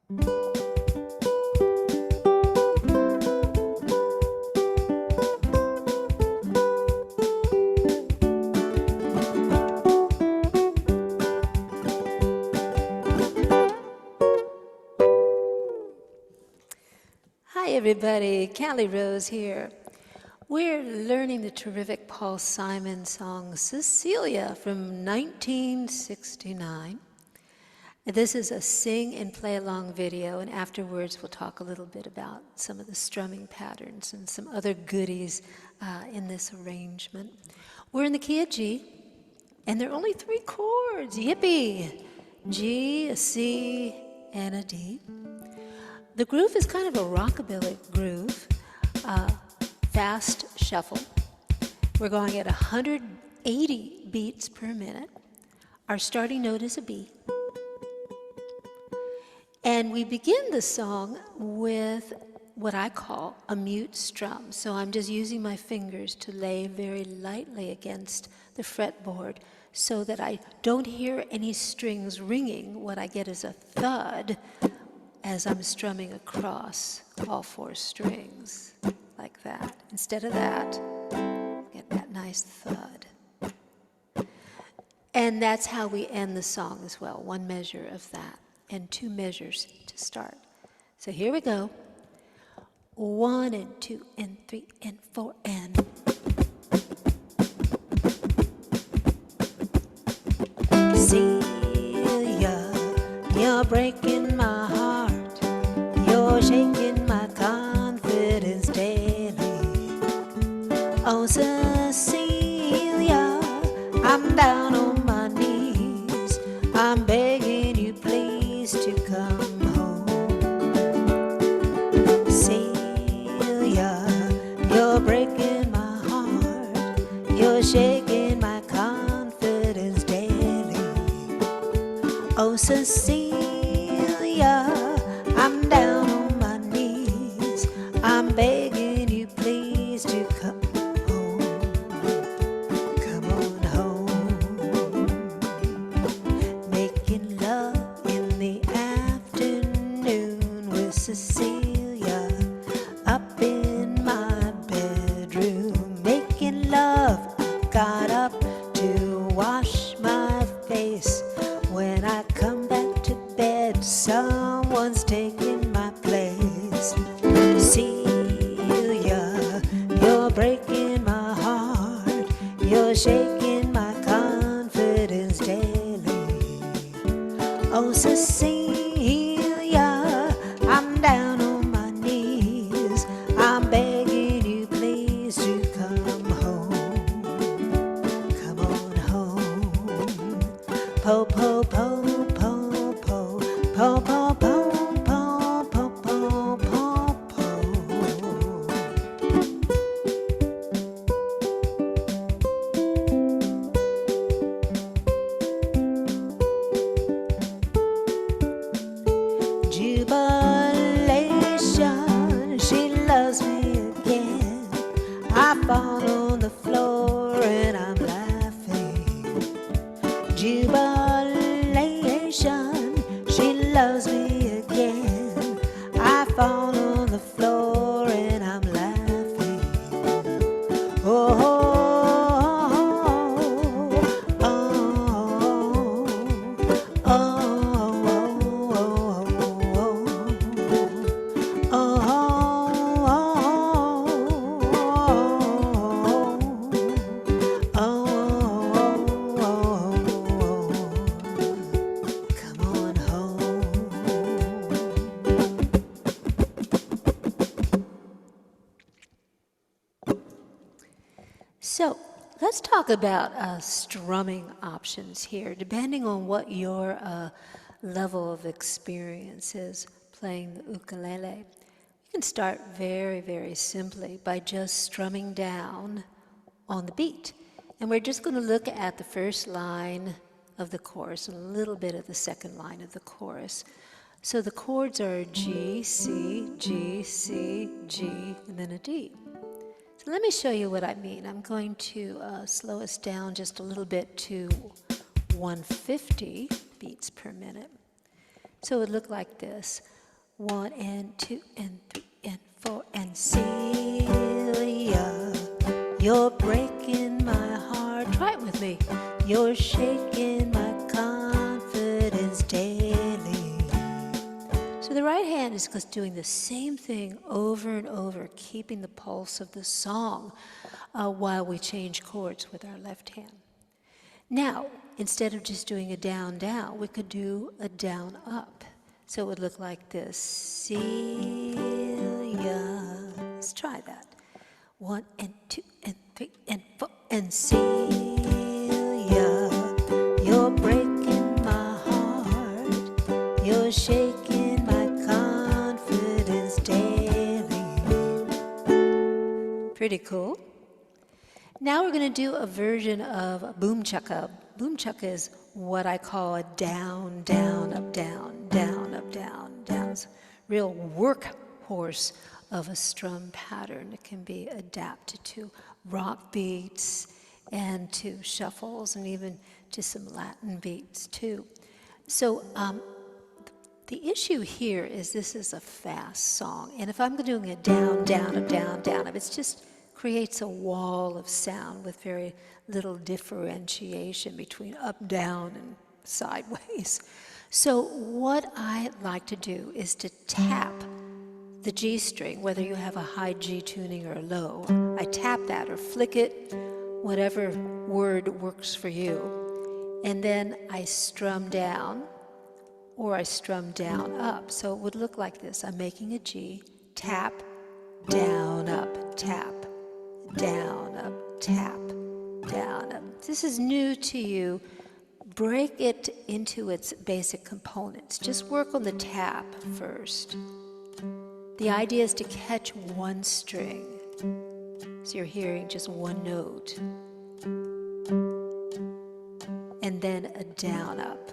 Hi everybody, Cali Rose here. We're learning the terrific Paul Simon song Cecilia from 1969. This is a sing and play along video, and afterwards we'll talk a little bit about some of the strumming patterns and some other goodies in this arrangement. We're in the key of G, and there are only 3 chords. Yippee! G, a C, and a D. The groove is kind of a rockabilly groove, fast shuffle. We're going at 180 beats per minute. Our starting note is a B. And we begin the song with what I call a mute strum. So I'm just using my fingers to lay very lightly against the fretboard so that I don't hear any strings ringing. What I get is a thud as I'm strumming across all 4 strings, like that. Instead of that, get that nice thud. And that's how we end the song as well, 1 measure of that, and 2 measures to start. So here we go. 1 and 2 and 3 and 4 and... Cecilia, you're breaking my heart. You're shaking my confidence daily. Oh, Cecilia, I'm down on my knees. I'm begging you, please, to come home. Cecilia, you're breaking my heart. You're shaking my confidence daily. Oh, Cecilia, I'm down on my knees. I'm begging you, please, to come home. Come on home. Making love in the afternoon with Cecilia up in my bedroom. Making love, got up to wash my face. When I come back to bed, someone's taking my place. Cecilia, you're breaking my heart. You're shaking my confidence daily. Oh, Cecilia, I'm down on my knees. I'm begging you, please, to come home. Come on home. Po, po, po, po, po, po, po, po, po, po, po, po, po. Jubilation, she loves me again. I fall on the floor and I'm laughing. Jubilation, she loves me again. I fall on the floor and I'm laughing. Oh, oh, oh, oh, come on home. So let's talk about strumming options here, depending on what your level of experience is playing the ukulele. You can start very, very simply by just strumming down on the beat. And we're just going to look at the first line of the chorus and a little bit of the second line of the chorus. So the chords are G, C, G, C, G, and then a D. So let me show you what I mean. I'm going to slow us down just a little bit to 150 beats per minute. So it would look like this. 1 and 2 and 3 and 4 and Celia, you're breaking my heart. Try it with me. You're shaking my confidence daily. So the right hand is just doing the same thing over and over, keeping the pulse of the song while we change chords with our left hand. Now, instead of just doing a down, down, we could do a down, up. So it would look like this. Celia. Let's try that. 1 and 2 and 3 and 4 and Celia, you're breaking my heart. You're shaking my confidence daily. Pretty cool. Now we're going to do a version of Boom Chukka. Boom Chukka is what I call a down, down, up, down, down, up, down, down. It's a real workhorse of a strum pattern. It can be adapted to rock beats and to shuffles and even to some Latin beats too. So the issue here is this is a fast song. And if I'm doing a down, down, up, down, down, up, it just creates a wall of sound with very little differentiation between up, down, and sideways. So what I like to do is to tap the G string, whether you have a high G tuning or a low. I tap that or flick it, whatever word works for you. And then I strum down or I strum down up. So it would look like this. I'm making a G, tap, down, up, tap, down, up, tap, down, up. This is new to you. Break it into its basic components. Just work on the tap first. The idea is to catch one string. So you're hearing just one note. And then a down, up,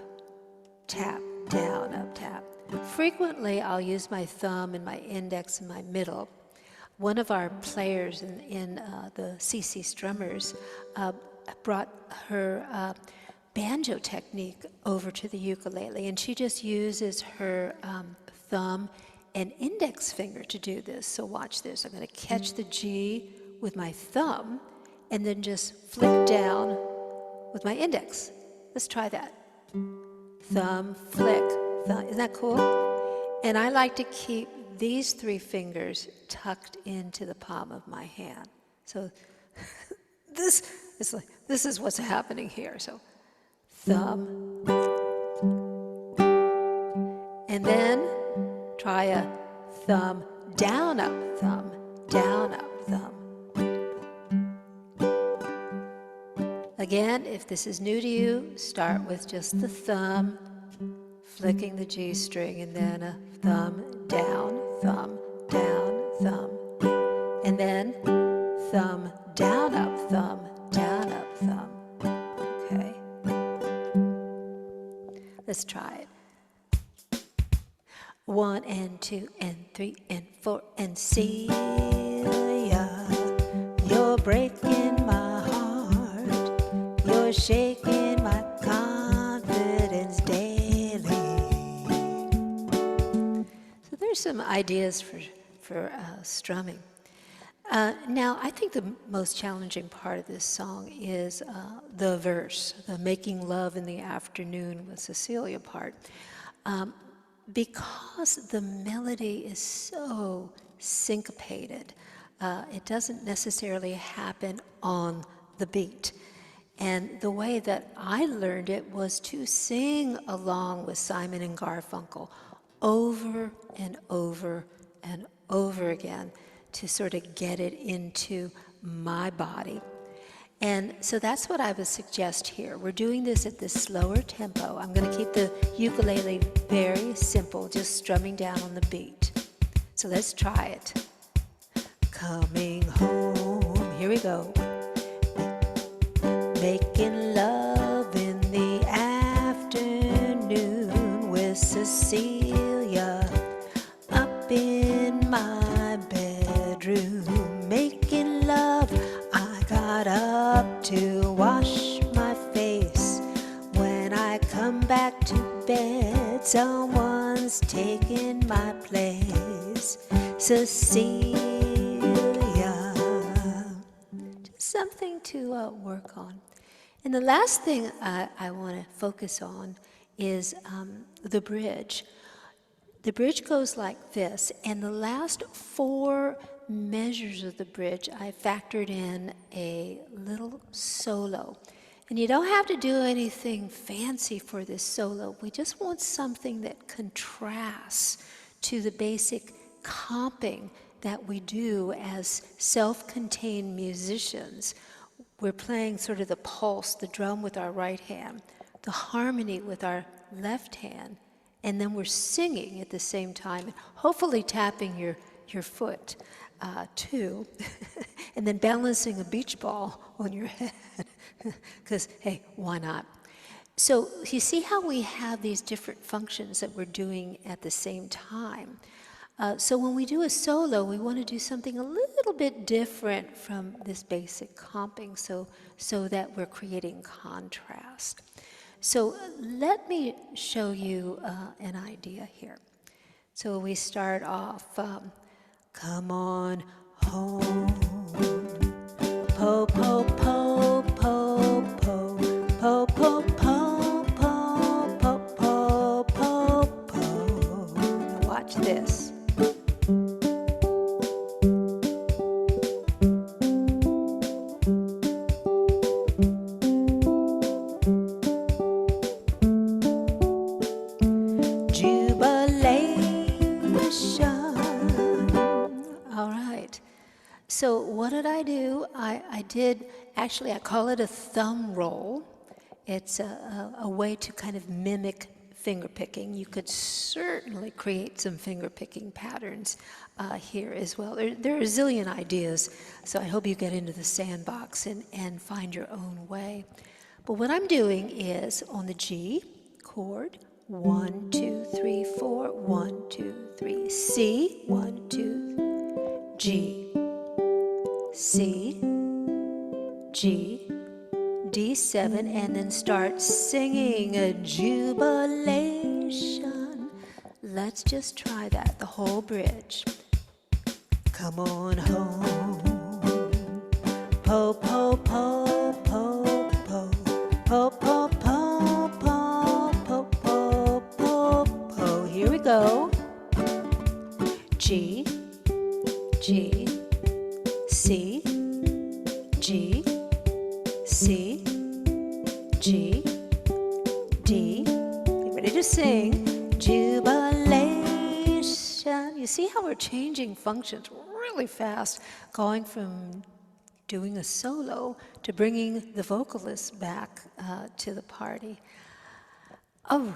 tap, down, up, tap. Frequently, I'll use my thumb and my index and my middle. One of our players in the CC Strummers brought her banjo technique over to the ukulele, and she just uses her thumb and index finger to do this. So watch this. I'm going to catch the G with my thumb and then just flick down with my index. Let's try that. Thumb, flick, thumb. Isn't that cool? And I like to keep these three fingers tucked into the palm of my hand. So this is what's happening here. So thumb, and then try a thumb, down, up, thumb, down, up, thumb. Again, if this is new to you, start with just the thumb, flicking the G string, and then a thumb, down, thumb, down, thumb. And then thumb, down, up, thumb, down, up, thumb. Okay. Let's try it. 1 and 2 and 3 and 4 and Celia, you're breaking my heart. You're shaking my confidence daily. So there's some ideas for strumming. Now, I think the most challenging part of this song is the verse, the making love in the afternoon with Cecilia part. Because the melody is so syncopated, it doesn't necessarily happen on the beat. And the way that I learned it was to sing along with Simon and Garfunkel over and over and over again to sort of get it into my body. And so that's what I would suggest here. We're doing this at this slower tempo. I'm going to keep the ukulele very simple, just strumming down on the beat. So let's try it. Coming home, here we go. Making love in the afternoon with Cecilia up in my bedroom. Making love, I got up to wash my face. When I come back to bed, someone one's taking my place, Cecilia. Just something to work on. And the last thing I want to focus on is the bridge. The bridge goes like this, and the last 4 measures of the bridge, I factored in a little solo. And you don't have to do anything fancy for this solo. We just want something that contrasts to the basic comping that we do as self-contained musicians. We're playing sort of the pulse, the drum with our right hand, the harmony with our left hand, and then we're singing at the same time, and hopefully tapping your foot too, and then balancing a beach ball on your head, because, hey, why not? So you see how we have these different functions that we're doing at the same time. So when we do a solo, we want to do something a little bit different from this basic comping, so that we're creating contrast. So let me show you an idea here. So we start off, come on home, po, po, po, po, po, po, po, po, po, po, po, po, po. Now watch this. So what did I do? I call it a thumb roll. It's a way to kind of mimic finger picking. You could certainly create some finger picking patterns here as well. There are a zillion ideas, so I hope you get into the sandbox and find your own way. But what I'm doing is on the G chord, 1, 2, 3, 4, 1, 2, 3, C, 1, 2, G. C, G, D7, and then start singing a jubilation. Let's just try that, the whole bridge. Come on home, po, po, po, po, po, po, po, po, po, po, po, po, po. Here we go. G, G, C, G, C, G, D. Get ready to sing. Jubilation. You see how we're changing functions really fast, going from doing a solo to bringing the vocalist back to the party. Oh,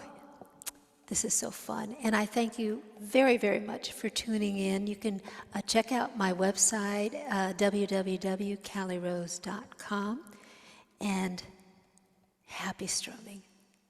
this is so fun, and I thank you very, very much for tuning in. You can check out my website, www.calirose.com, and happy strumming.